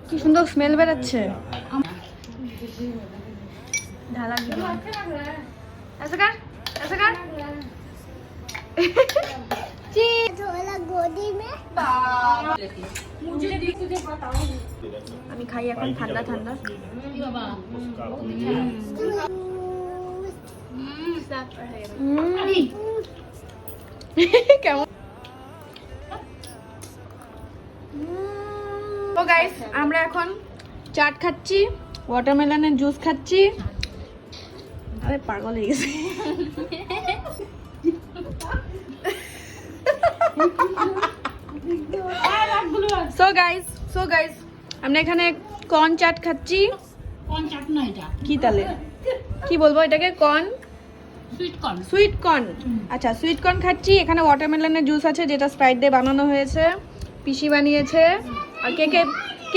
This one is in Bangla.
কি সুন্দর স্মেল বেরোচ্ছে। ঢালা দিবি। ऐसे कर আমি খাই এখন ঠান্ডা ঠান্ডা। কেমন? তো গাইস আমরা এখন চাট খাচ্ছি, ওয়াটারমেলনের জুস খাচ্ছি। আরে পাগল হয়ে গেছে। সো গাইস আমরা এখানে কর্ন চাট খাচ্ছি। কর্ন চাট না এটা। কি তাহলে কি বলবো এটাকে? Corn sweet corn. আচ্ছা সুইট কর্ন খাচ্ছি। এখানে ওয়াটারমেলনের জুস আছে যেটা স্প্রাইট দিয়ে বানানো হয়েছে, পিসি বানিয়েছে। আর কে কে